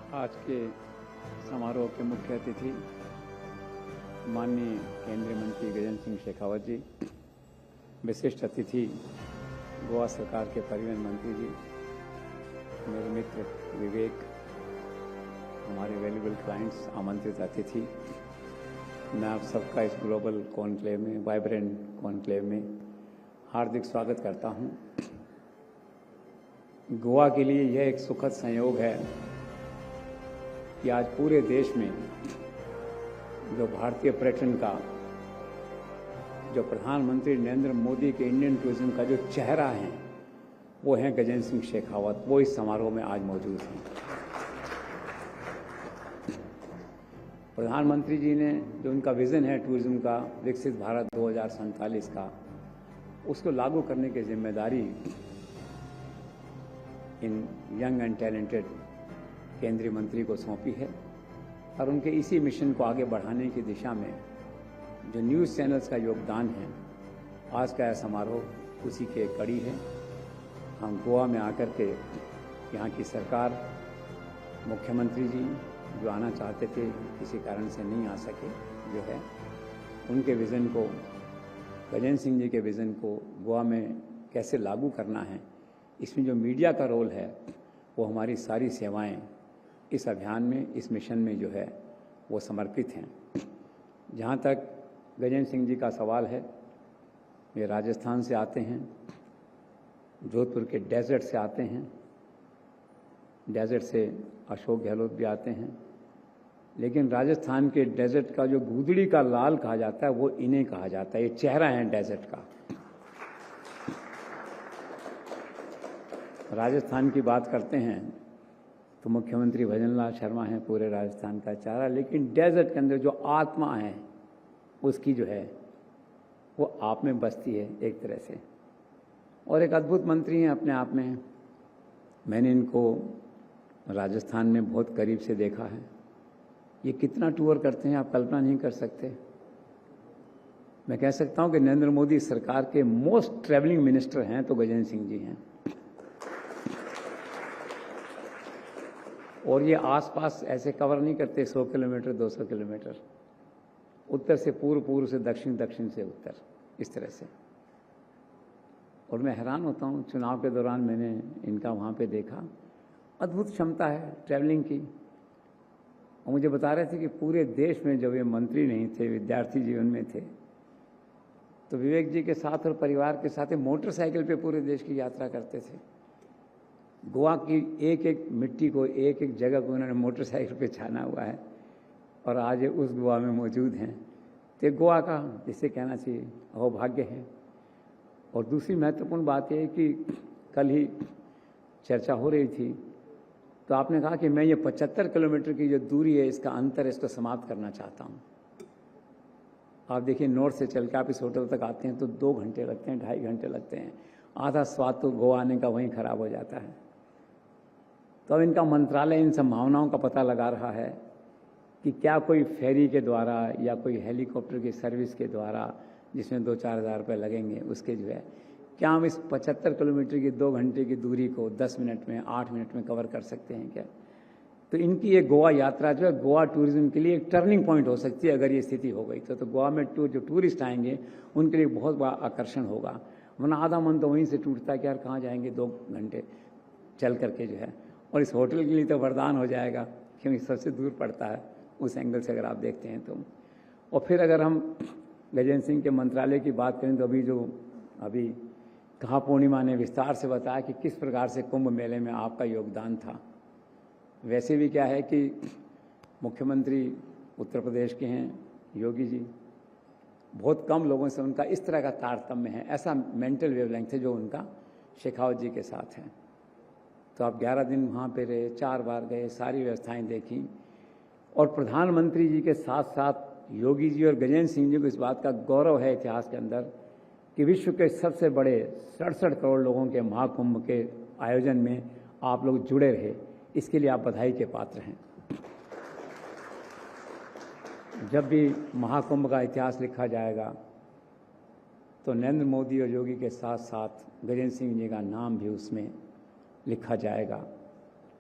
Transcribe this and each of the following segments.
आज के समारोह के मुख्य अतिथि माननीय केंद्रीय मंत्री गजेंद्र सिंह शेखावत जी, विशिष्ट अतिथि गोवा सरकार के परिवहन मंत्री जी, मेरे मित्र विवेक, हमारे वैल्यूबल क्लाइंट्स, आमंत्रित अतिथि, मैं आप सबका इस ग्लोबल कॉन्क्लेव में, वाइब्रेंट कॉन्क्लेव में हार्दिक स्वागत करता हूं। गोवा के लिए यह एक सुखद संयोग है कि आज पूरे देश में जो भारतीय पर्यटन का, जो प्रधानमंत्री नरेंद्र मोदी के इंडियन टूरिज्म का जो चेहरा है, वो है गजेंद्र सिंह शेखावत। वो इस समारोह में आज मौजूद हैं। प्रधानमंत्री जी ने जो उनका विजन है टूरिज्म का, विकसित भारत 2047 का, उसको लागू करने की जिम्मेदारी इन यंग एंड टैलेंटेड केंद्रीय मंत्री को सौंपी है और उनके इसी मिशन को आगे बढ़ाने की दिशा में जो न्यूज़ चैनल्स का योगदान है, आज का यह समारोह उसी की एक कड़ी है। हम गोवा में आकर के यहाँ की सरकार, मुख्यमंत्री जी जो आना चाहते थे, किसी कारण से नहीं आ सके, जो है उनके विज़न को, गजेंद्र सिंह जी के विज़न को गोवा में कैसे लागू करना है, इसमें जो मीडिया का रोल है, वो हमारी सारी सेवाएं इस अभियान में, इस मिशन में जो है वो समर्पित हैं। जहाँ तक गजेंद्र सिंह जी का सवाल है, वे राजस्थान से आते हैं, जोधपुर के डेजर्ट से आते हैं, डेजर्ट से अशोक गहलोत भी आते हैं, लेकिन राजस्थान के डेजर्ट का जो गूदड़ी का लाल कहा जाता है, वो इन्हें कहा जाता है। ये चेहरा है डेजर्ट का। राजस्थान की बात करते हैं तो मुख्यमंत्री भजनलाल शर्मा हैं, पूरे राजस्थान का चेहरा, लेकिन डेजर्ट के अंदर जो आत्मा है उसकी जो है वो आप में बसती है एक तरह से। और एक अद्भुत मंत्री हैं अपने आप में। मैंने इनको राजस्थान में बहुत करीब से देखा है। ये कितना टूर करते हैं आप कल्पना नहीं कर सकते। मैं कह सकता हूं कि नरेंद्र मोदी सरकार के मोस्ट ट्रैवलिंग मिनिस्टर हैं तो गजेंद्र सिंह जी हैं। और ये आसपास ऐसे कवर नहीं करते 100 किलोमीटर, 200 किलोमीटर, उत्तर से पूर्व, पूर्व से दक्षिण, दक्षिण से उत्तर, इस तरह से। और मैं हैरान होता हूँ, चुनाव के दौरान मैंने इनका वहाँ पे देखा, अद्भुत क्षमता है ट्रैवलिंग की। और मुझे बता रहे थे कि पूरे देश में जब ये मंत्री नहीं थे, विद्यार्थी जीवन में थे, तो विवेक जी के साथ और परिवार के साथ मोटरसाइकिल पे पूरे देश की यात्रा करते थे। गोवा की एक एक मिट्टी को, एक एक जगह को उन्होंने मोटरसाइकिल पे छाना हुआ है और आज उस गोवा में मौजूद हैं। तो गोवा का, जिसे कहना चाहिए, अहोभाग्य है। और दूसरी महत्वपूर्ण बात यह है कि कल ही चर्चा हो रही थी तो आपने कहा कि मैं ये 75 किलोमीटर की जो दूरी है, इसका अंतर है, इसको समाप्त करना चाहता हूँ। आप देखिए, नॉर्थ से चल के आप इस होटल तक आते हैं तो 2 घंटे लगते हैं, 2.5 घंटे लगते हैं। आधा स्वाद तो गोवा आने का वहीं खराब हो जाता है। तो अब इनका मंत्रालय इन संभावनाओं का पता लगा रहा है कि क्या कोई फेरी के द्वारा या कोई हेलीकॉप्टर की सर्विस के द्वारा, जिसमें 2-4 हज़ार रुपये लगेंगे, उसके जो है, क्या हम इस 75 किलोमीटर की 2 घंटे की दूरी को 10 मिनट में, 8 मिनट में कवर कर सकते हैं क्या? तो इनकी ये गोवा यात्रा जो है, गोवा टूरिज्म के लिए एक टर्निंग पॉइंट हो सकती है अगर ये स्थिति हो गई तो गोवा में जो टूरिस्ट आएंगे उनके लिए बहुत बड़ा आकर्षण होगा। वरना आधा मन तो वहीं से टूटता है कि यार कहाँ जाएंगे 2 घंटे चल करके जो है। और इस होटल के लिए तो वरदान हो जाएगा क्योंकि सबसे दूर पड़ता है उस एंगल से अगर आप देखते हैं तो। और फिर अगर हम गजेंद्र सिंह के मंत्रालय की बात करें तो अभी कहा पूर्णिमा ने विस्तार से बताया कि किस प्रकार से कुंभ मेले में आपका योगदान था। वैसे भी क्या है कि मुख्यमंत्री उत्तर प्रदेश के हैं योगी जी, बहुत कम लोगों से उनका इस तरह का तारतम्य है, ऐसा मेंटल वेवलेंथ है जो उनका शेखावत जी के साथ है। तो आप 11 दिन वहाँ पे रहे, 4 बार गए, सारी व्यवस्थाएं देखी। और प्रधानमंत्री जी के साथ साथ योगी जी और गजेंद्र सिंह जी को इस बात का गौरव है इतिहास के अंदर कि विश्व के सबसे बड़े 67 करोड़ लोगों के महाकुंभ के आयोजन में आप लोग जुड़े रहे। इसके लिए आप बधाई के पात्र हैं। जब भी महाकुंभ का इतिहास लिखा जाएगा तो नरेंद्र मोदी और योगी के साथ साथ गजेंद्र सिंह जी का नाम भी उसमें लिखा जाएगा।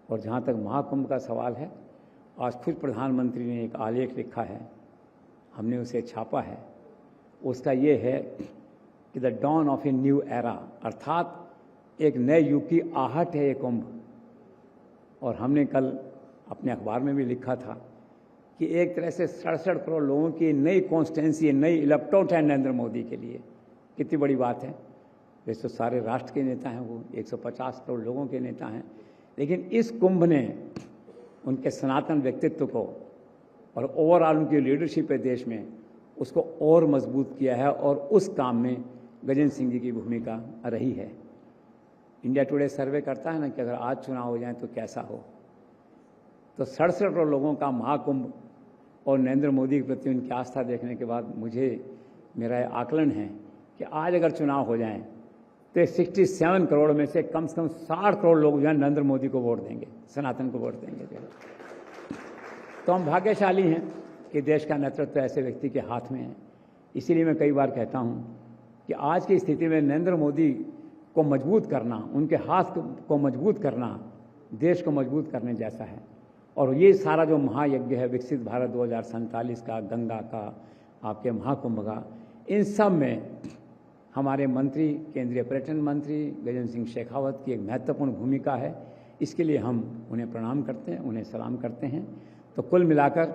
और जहाँ तक महाकुंभ का सवाल है, आज खुद प्रधानमंत्री ने एक आलेख लिखा है, हमने उसे छापा है। उसका ये है कि the dawn of a new era, अर्थात एक नए युग की आहट है ये कुंभ। और हमने कल अपने अखबार में भी लिखा था कि एक तरह से 67 करोड़ लोगों की नई कॉन्स्टिट्यूंसी, नई इलेक्टोरेट है नरेंद्र मोदी के लिए। कितनी बड़ी बात है। वैसे तो सारे राष्ट्र के नेता हैं, वो 150 करोड़ लोगों के नेता हैं, लेकिन इस कुंभ ने उनके सनातन व्यक्तित्व को और ओवरऑल उनकी लीडरशिप है देश में, उसको और मजबूत किया है। और उस काम में गजेंद्र सिंह जी की भूमिका रही है। इंडिया टुडे सर्वे करता है ना कि अगर आज चुनाव हो जाए तो कैसा हो, तो 67 करोड़ लोगों का महाकुंभ और नरेंद्र मोदी के प्रति उनकी आस्था देखने के बाद मेरा आकलन है कि आज अगर चुनाव हो जाए तो 67 करोड़ में से कम 60 करोड़ लोग जो है नरेंद्र मोदी को वोट देंगे, सनातन को वोट देंगे। तो हम भाग्यशाली हैं कि देश का नेतृत्व ऐसे व्यक्ति के हाथ में है। इसीलिए मैं कई बार कहता हूं कि आज की स्थिति में नरेंद्र मोदी को मजबूत करना, उनके हाथ को मजबूत करना, देश को मजबूत करने जैसा है। और ये सारा जो महायज्ञ है विकसित भारत 2047 का, गंगा का, आपके महाकुंभ का, इन सब में हमारे मंत्री, केंद्रीय पर्यटन मंत्री गजेंद्र सिंह शेखावत की एक महत्वपूर्ण भूमिका है। इसके लिए हम उन्हें प्रणाम करते हैं, उन्हें सलाम करते हैं। तो कुल मिलाकर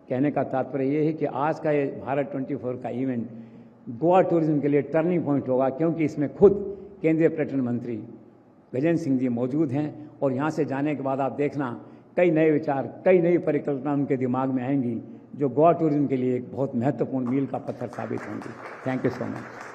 कहने का तात्पर्य ये है कि आज का ये भारत 24 का इवेंट गोवा टूरिज्म के लिए टर्निंग पॉइंट होगा, क्योंकि इसमें खुद केंद्रीय पर्यटन मंत्री गजेंद्र सिंह जी मौजूद हैं। और यहाँ से जाने के बाद आप देखना कई नए विचार, कई नई परिकल्पना उनके दिमाग में आएंगी, जो गोवा टूरिज्म के लिए एक बहुत महत्वपूर्ण मील का पत्थर साबित होंगी। Thank you so much.